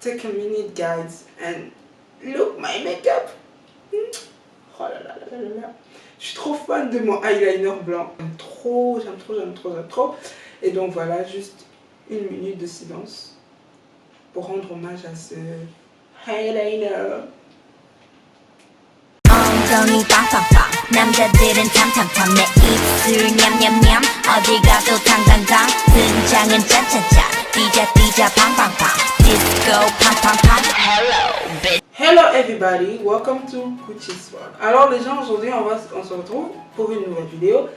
take a minute guys and look my makeup. Oh là là là là là. Je suis trop fan de mon eyeliner blanc. J'aime trop. Et donc voilà, juste une minute de silence pour rendre hommage à ce eyeliner. 엉덩이 빵빵빵 남자들은 탐탐탐 내 입술 냠냠냠 어디 가도 당당당 등장은 짠짠짠 띠자 팡팡팡 disco 팡팡팡 hello bitch. Hello everybody, welcome to Kuchi's World. Alors les gens, aujourd'hui on se retrouve pour une nouvelle vidéo.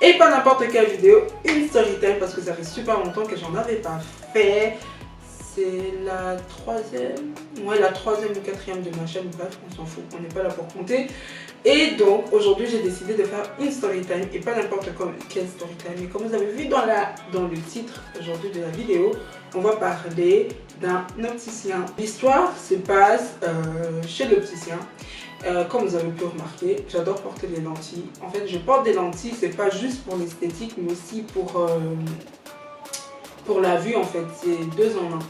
Et pas n'importe quelle vidéo, une story time parce que ça fait super longtemps que j'en avais pas fait. C'est la troisième ou quatrième de ma chaîne, bref, on s'en fout, on n'est pas là pour compter. Et donc aujourd'hui j'ai décidé de faire une story time et pas n'importe quelle story time. Et comme vous avez vu dans le titre aujourd'hui de la vidéo, on va parler d'un opticien. L'histoire se passe chez l'opticien. Comme vous avez pu remarquer, j'adore porter des lentilles. En fait, je porte des lentilles, c'est pas juste pour l'esthétique, mais aussi pour la vue en fait. C'est deux en un.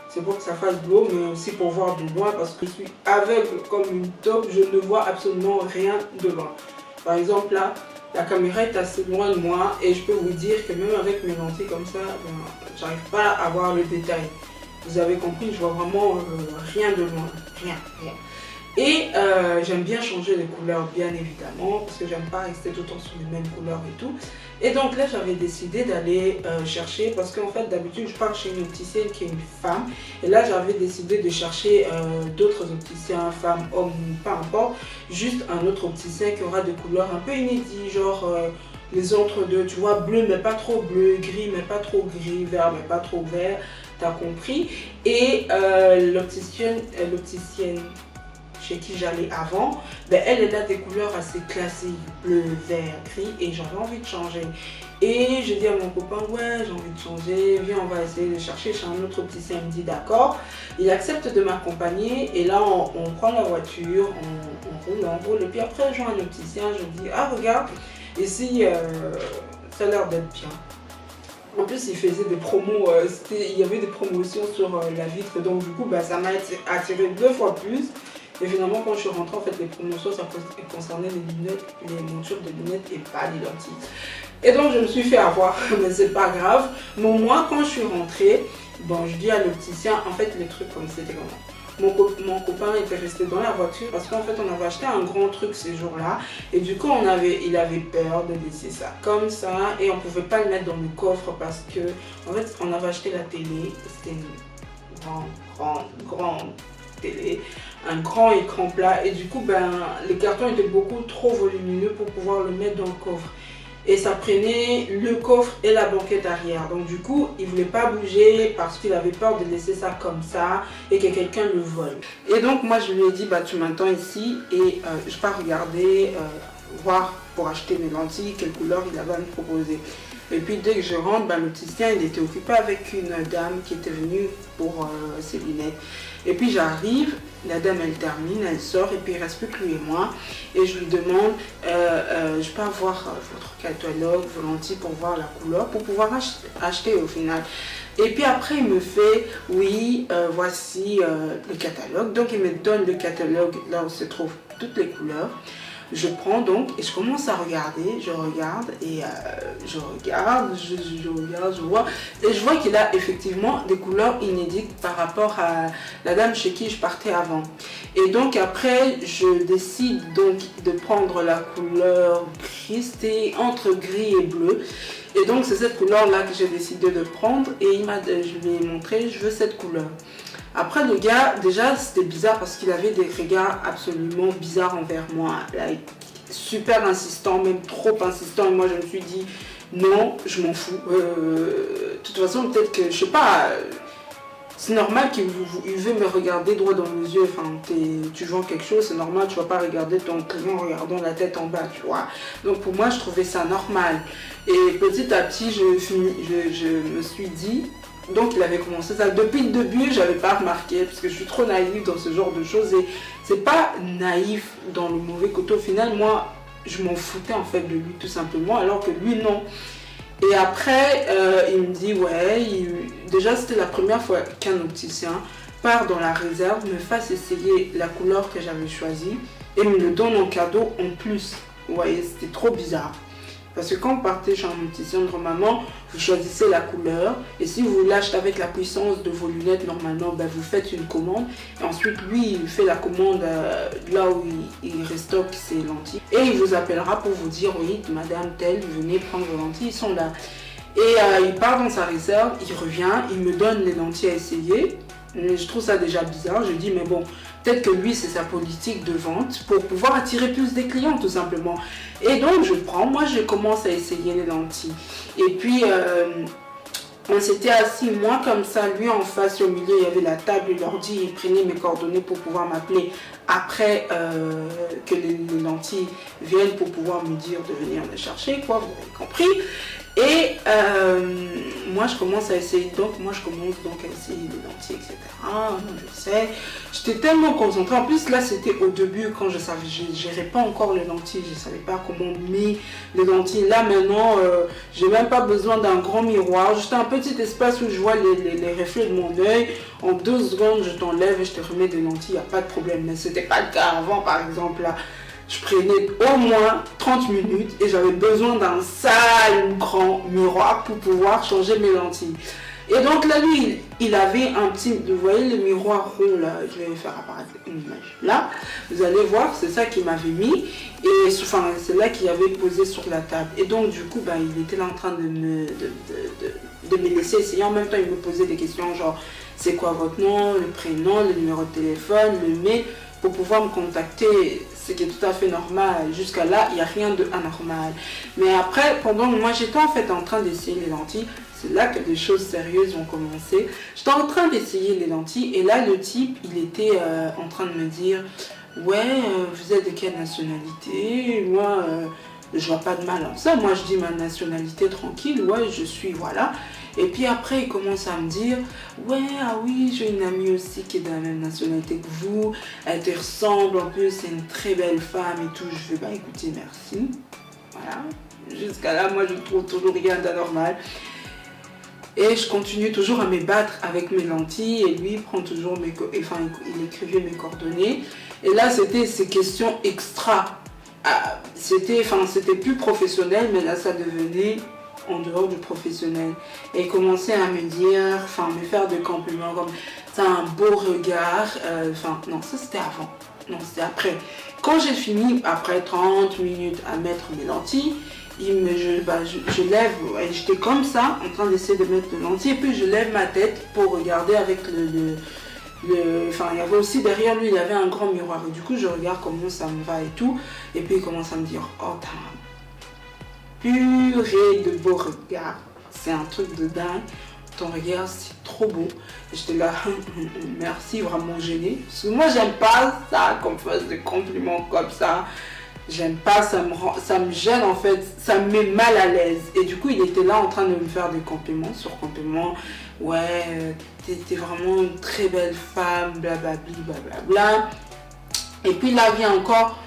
C'est pour que ça fasse de l'eau, mais aussi pour voir de loin parce que je suis aveugle comme une taupe, je ne vois absolument rien de loin. Par exemple là, la caméra est assez loin de moi et je peux vous dire que même avec mes lentilles comme ça, j'arrive pas à voir le détail. Vous avez compris, je vois vraiment rien de loin, rien. Et j'aime bien changer les couleurs bien évidemment parce que j'aime pas rester tout le temps sur les mêmes couleurs et tout. Et donc là j'avais décidé d'aller chercher parce qu'en fait d'habitude je pars chez une opticienne qui est une femme. Et là j'avais décidé de chercher d'autres opticiens, femmes, hommes, peu importe. Juste un autre opticien qui aura des couleurs un peu inédites, genre les entre-deux, tu vois, bleu mais pas trop bleu, gris mais pas trop gris, vert mais pas trop vert, t'as compris. Et l'opticienne chez qui j'allais avant, ben elle a des couleurs assez classiques, bleu, vert, gris, et j'avais envie de changer. Et je dis à mon copain, ouais, j'ai envie de changer, viens, on va essayer de chercher chez un autre opticien. Il me dit d'accord, il accepte de m'accompagner, et là on prend la voiture, on roule, et puis après je vois un opticien, je me dis, ah regarde, ici ça a l'air d'être bien. En plus, il faisait des promos, il y avait des promotions sur la vitre, donc du coup, bah, ça m'a attiré 2 fois plus. Et finalement, quand je suis rentrée, en fait, les promotions, ça concernait les lunettes, les montures de lunettes et pas les lentilles. Et donc, je me suis fait avoir, mais c'est pas grave. Mais au moins, quand je suis rentrée, bon, je dis à l'opticien, en fait, les trucs comme c'était comment. Mon copain était resté dans la voiture parce qu'en fait, on avait acheté un grand truc ces jours-là. Et du coup, il avait peur de laisser ça comme ça. Et on pouvait pas le mettre dans le coffre parce que, en fait, on avait acheté la télé. C'était une grande télé, un grand écran plat et du coup ben les cartons étaient beaucoup trop volumineux pour pouvoir le mettre dans le coffre et ça prenait le coffre et la banquette arrière, donc du coup il voulait pas bouger parce qu'il avait peur de laisser ça comme ça et que quelqu'un le vole. Et donc moi je lui ai dit bah tu m'attends ici et je pars regarder voir pour acheter mes lentilles quelle couleur il avait à me proposer. Et puis dès que je rentre, ben, l'opticien il était occupé avec une dame qui était venue pour ses lunettes. Et puis j'arrive, la dame elle termine, elle sort et puis il reste plus que lui et moi. Et je lui demande, je peux avoir votre catalogue, vos lentilles pour voir la couleur, pour pouvoir acheter au final. Et puis après il me fait, oui, voici le catalogue. Donc il me donne le catalogue là où se trouvent toutes les couleurs. Je prends donc et je commence à regarder, je regarde et je vois et je vois qu'il a effectivement des couleurs inédites par rapport à la dame chez qui je partais avant. Et donc après je décide donc de prendre la couleur gris, c'était entre gris et bleu. Et donc c'est cette couleur là que j'ai décidé de prendre et je lui ai montré, je veux cette couleur. Après le gars, déjà c'était bizarre parce qu'il avait des regards absolument bizarres envers moi, like, super insistant, même trop insistant, et moi je me suis dit non, je m'en fous. De toute façon peut-être que, je sais pas, c'est normal qu'il veut me regarder droit dans les yeux, enfin tu vends quelque chose, c'est normal, tu vas pas regarder ton client en regardant la tête en bas, tu vois. Donc pour moi je trouvais ça normal. Et petit à petit je me suis dit, donc il avait commencé ça. Depuis le début, j'avais pas remarqué parce que je suis trop naïve dans ce genre de choses et c'est pas naïf dans le mauvais côté. Au final, moi, je m'en foutais en fait de lui tout simplement, alors que lui non. Et après, il me dit ouais, déjà c'était la première fois qu'un opticien part dans la réserve, me fasse essayer la couleur que j'avais choisie et me le donne en cadeau en plus. Vous voyez, c'était trop bizarre. Parce que quand vous partez chez un opticien de maman, vous choisissez la couleur. Et si vous l'achetez avec la puissance de vos lunettes, normalement, ben, vous faites une commande. Et ensuite, lui, il fait la commande là où il restocke ses lentilles. Et il vous appellera pour vous dire, oui, madame telle, venez prendre vos lentilles, ils sont là. Et il part dans sa réserve, il revient, il me donne les lentilles à essayer. Je trouve ça déjà bizarre. Je dis, mais bon, peut-être que lui, c'est sa politique de vente pour pouvoir attirer plus des clients, tout simplement. Et donc, je prends, moi, je commence à essayer les lentilles. Et puis, on s'était assis, moi comme ça, lui en face, au milieu, il y avait la table, l'ordi, il prenait mes coordonnées pour pouvoir m'appeler après que les lentilles viennent pour pouvoir me dire de venir les chercher, quoi, vous avez compris. Et moi je commence à essayer, donc moi je commence donc à essayer les lentilles, etc. Je sais, j'étais tellement concentrée. En plus là c'était au début quand je savais, je ne gérais pas encore les lentilles, je ne savais pas comment mettre les lentilles. Là maintenant, j'ai même pas besoin d'un grand miroir, juste un petit espace où je vois les reflets de mon œil. En 2 secondes je t'enlève et je te remets des lentilles, il n'y a pas de problème. Mais c'était pas le cas avant, par exemple là. Je prenais au moins 30 minutes et j'avais besoin d'un sale grand miroir pour pouvoir changer mes lentilles. Et donc là, lui, il avait un petit, vous voyez le miroir rond là, je vais faire apparaître une image. Là, vous allez voir, c'est ça qu'il m'avait mis et enfin, c'est là qu'il avait posé sur la table. Et donc du coup, il était là en train de me laisser essayer. En même temps, il me posait des questions genre, c'est quoi votre nom, le prénom, le numéro de téléphone, le mail, pour pouvoir me contacter, ce qui est tout à fait normal. Jusqu'à là, il n'y a rien de anormal. Mais après, pendant que moi j'étais en fait en train d'essayer les lentilles, c'est là que des choses sérieuses ont commencé. J'étais en train d'essayer les lentilles et là le type, il était en train de me dire « Ouais, vous êtes de quelle nationalité ?» Moi, je vois pas de mal en ça. Moi, je dis ma nationalité tranquille. Ouais, je suis, voilà. Et puis après, il commence à me dire « Ouais, ah oui, j'ai une amie aussi qui est de la même nationalité que vous. Elle te ressemble, en plus, c'est une très belle femme et tout. » Je vais, écoutez, merci. Voilà. Jusqu'à là, moi, je trouve toujours rien d'anormal. Et je continue toujours à me battre avec mes lentilles et lui, il prend toujours il écrivait mes coordonnées. Et là, c'était ces questions extra. C'était plus professionnel, mais là, ça devenait en dehors du professionnel. Et il commençait à me dire, me faire des compliments comme « T'as un beau regard. » non, ça c'était avant. Non, c'était après. Quand j'ai fini, après 30 minutes à mettre mes lentilles, je lève, j'étais comme ça, en train d'essayer de mettre les lentilles, et puis je lève ma tête pour regarder avec il y avait aussi derrière lui, il y avait un grand miroir, et du coup je regarde comment ça me va et tout, et puis il commence à me dire « Oh, t'as un purée de beau regard, c'est un truc de dingue, ton regard c'est trop beau. » Et j'étais là, merci, vraiment gênée, parce que moi j'aime pas ça, qu'on me fasse des compliments comme ça. J'aime pas, ça me gêne en fait, ça me met mal à l'aise. Et du coup, il était là en train de me faire des compliments sur compliments. Ouais, t'es vraiment une très belle femme, blablabli, blablabla. Et puis là vient encore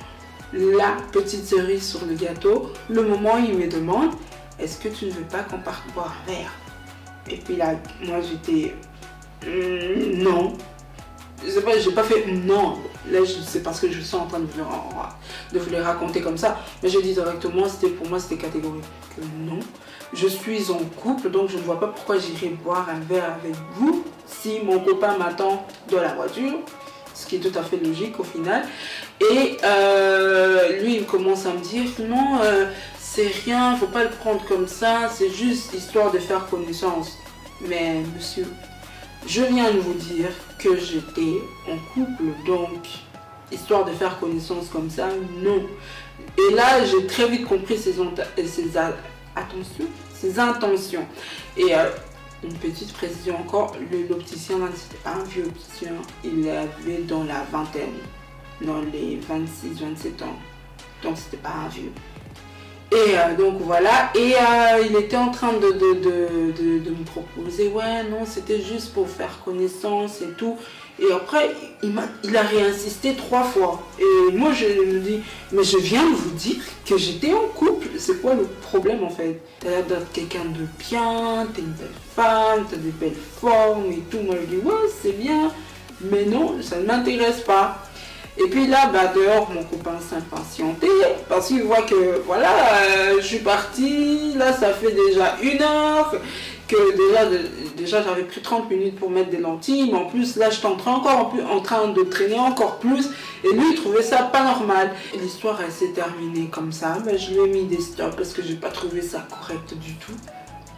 la petite cerise sur le gâteau. Le moment où il me demande, est-ce que tu ne veux pas qu'on parte boire un verre? Et puis là, moi j'étais, non. Je sais pas, j'ai pas fait non. Là, c'est parce que je suis en train de vous les raconter comme ça. Mais je dis directement, pour moi, c'était catégorique que non. Je suis en couple, donc je ne vois pas pourquoi j'irai boire un verre avec vous si mon copain m'attend dans la voiture. Ce qui est tout à fait logique au final. Et lui, il commence à me dire, non, c'est rien, faut pas le prendre comme ça, c'est juste histoire de faire connaissance. Mais monsieur, je viens de vous dire que j'étais en couple, donc histoire de faire connaissance comme ça, non. Et là, j'ai très vite compris ses intentions. Et une petite précision encore, l'opticien là, c'était pas un vieux opticien, il avait dans la vingtaine, dans les 26-27 ans, donc c'était pas un vieux. Et donc voilà, et il était en train de me proposer, ouais non, c'était juste pour faire connaissance et tout. Et après, il a réinsisté 3 fois. Et moi je me dis, mais je viens de vous dire que j'étais en couple, c'est quoi le problème en fait? T'as l'air d'être quelqu'un de bien, t'es une belle femme, t'as des belles formes et tout. Moi je dis, ouais c'est bien, Mais non, ça ne m'intéresse pas. Et puis là, dehors, mon copain s'impatientait parce qu'il voit que voilà, je suis partie, là ça fait déjà 1 heure, que déjà j'avais pris 30 minutes pour mettre des lentilles, mais en plus là j'étais en train de traîner encore plus, et lui il trouvait ça pas normal. L'histoire elle s'est terminée comme ça, je lui ai mis des stops parce que j'ai pas trouvé ça correct du tout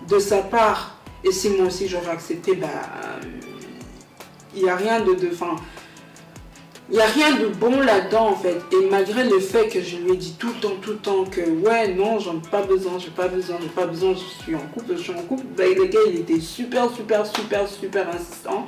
de sa part. Et si moi aussi j'aurais accepté, il n'y a rien il n'y a rien de bon là-dedans en fait. Et malgré le fait que je lui ai dit tout le temps que ouais, non, j'en ai pas besoin, j'ai pas besoin, je suis en couple, le gars il était super insistant.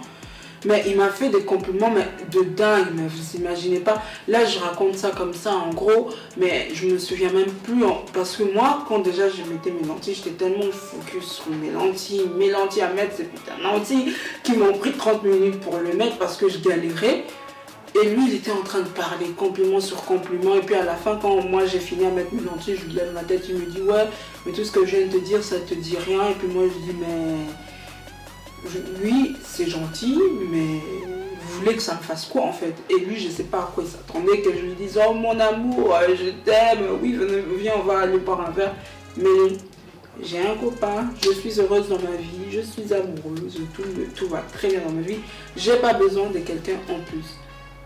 Mais il m'a fait des compliments mais de dingue, mais vous imaginez pas. Là je raconte ça comme ça en gros, mais je me souviens même plus. Parce que moi, quand déjà je mettais mes lentilles, j'étais tellement focus sur mes lentilles à mettre, ces putains de lentilles qui m'ont pris 30 minutes pour le mettre parce que je galérais. Et lui, il était en train de parler compliment sur compliment. Et puis à la fin, quand moi j'ai fini à mettre mes lentilles, je lui lève ma tête, il me dit ouais, mais tout ce que je viens de te dire, ça te dit rien. Et puis moi je dis mais oui, c'est gentil, mais vous voulez que ça me fasse quoi en fait? Et lui, je sais pas à quoi il s'attendait, que je lui dise oh mon amour, je t'aime, oui, viens, on va aller boire un verre. Mais j'ai un copain, je suis heureuse dans ma vie, je suis amoureuse, tout va très bien dans ma vie. J'ai pas besoin de quelqu'un en plus.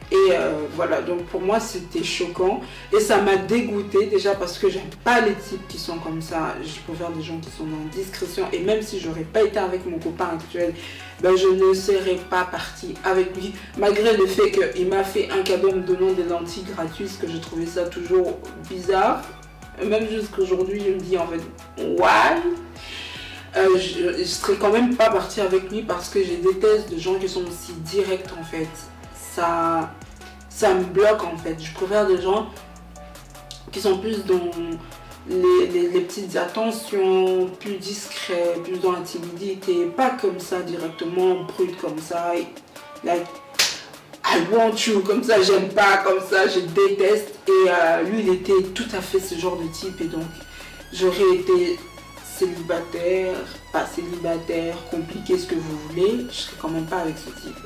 Et voilà, donc pour moi c'était choquant et ça m'a dégoûtée déjà parce que j'aime pas les types qui sont comme ça. Je préfère des gens qui sont dans discrétion, et même si j'aurais pas été avec mon copain actuel, je ne serais pas partie avec lui, malgré le fait qu'il m'a fait un cadeau en me donnant des lentilles gratuites, que je trouvais ça toujours bizarre. Même jusqu'aujourd'hui je me dis en fait why. Je serais quand même pas partie avec lui parce que je déteste des gens qui sont aussi directs en fait. Ça me bloque en fait. Je préfère des gens qui sont plus dans les petites attentions, plus discrets, plus dans la timidité, pas comme ça directement, brut comme ça, like I want you, comme ça, j'aime pas, comme ça, je déteste. Et lui il était tout à fait ce genre de type, et donc j'aurais été célibataire, pas célibataire, compliqué, ce que vous voulez, je serais quand même pas avec ce type.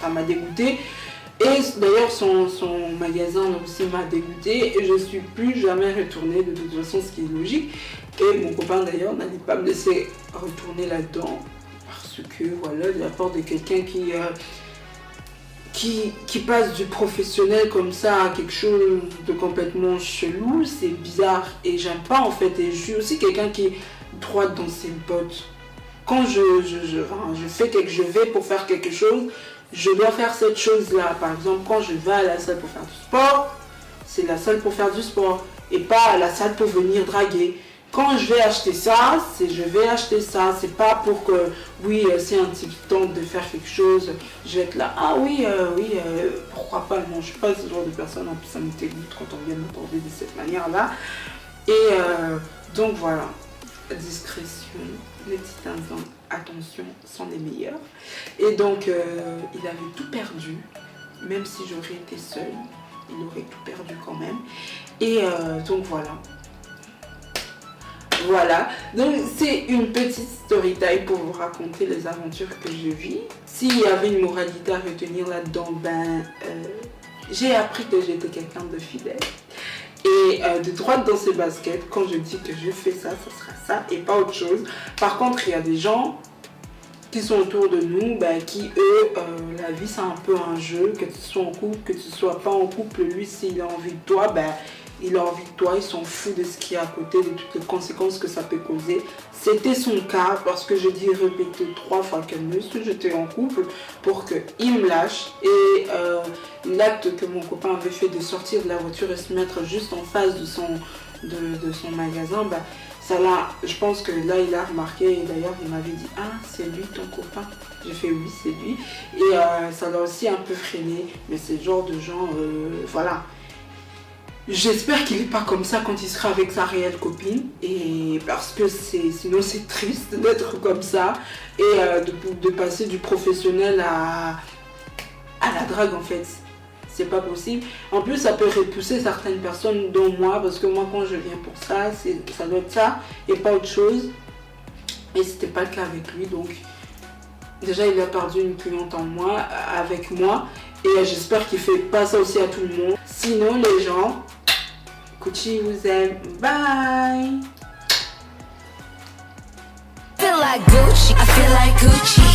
Ça m'a dégoûté. Et d'ailleurs son magasin aussi m'a dégoûté et je suis plus jamais retournée, de toute façon, ce qui est logique. Et mon copain d'ailleurs n'allait pas me laisser retourner là-dedans parce que voilà, de la part de quelqu'un qui passe du professionnel comme ça à quelque chose de complètement chelou, c'est bizarre et j'aime pas en fait. Et je suis aussi quelqu'un qui est droite dans ses bottes. Quand je vais pour faire quelque chose, je dois faire cette chose-là. Par exemple, quand je vais à la salle pour faire du sport, c'est la salle pour faire du sport et pas à la salle pour venir draguer. Quand je vais acheter ça, je vais acheter ça. C'est pas pour que, oui, si un type tente de faire quelque chose, je vais être là, ah oui, pourquoi pas. Non, je suis pas ce genre de personne, en plus ça me dégoûte quand on vient me m'aborder de cette manière-là. Et donc voilà, discrétion, les petites attentions sont les meilleures. Et donc il avait tout perdu, même si j'aurais été seule, il aurait tout perdu quand même. Et donc voilà, donc c'est une petite story time pour vous raconter les aventures que je vis. S'il y avait une moralité à retenir là-dedans, j'ai appris que j'étais quelqu'un de fidèle et de droite dans ses baskets. Quand je dis que je fais ça, ça sera ça et pas autre chose. Par contre, il y a des gens qui sont autour de nous, qui eux, la vie c'est un peu un jeu, que tu sois en couple, que tu sois pas en couple, lui s'il a envie de toi, il a envie de toi, il s'en fout de ce qui est à côté, de toutes les conséquences que ça peut causer. C'était son cas parce que je dis répéter 3 fois que monsieur j'étais en couple pour qu'il me lâche. Et l'acte que mon copain avait fait de sortir de la voiture et se mettre juste en face de son magasin, ça là, je pense que là il a remarqué, et d'ailleurs il m'avait dit ah c'est lui ton copain. J'ai fait oui c'est lui. Et ça l'a aussi un peu freiné, mais c'est le genre de gens, voilà. J'espère qu'il n'est pas comme ça quand il sera avec sa réelle copine, et parce que sinon c'est triste d'être comme ça et de passer du professionnel à la drague en fait. C'est pas possible. En plus ça peut repousser certaines personnes dont moi, parce que moi quand je viens pour ça, ça doit être ça et pas autre chose. Et c'était pas le cas avec lui, donc Déjà, il a perdu une cliente en moi, avec moi. Et j'espère qu'il fait pas ça aussi à tout le monde. Sinon, les gens, Gucci vous aime. Bye! I feel like Gucci.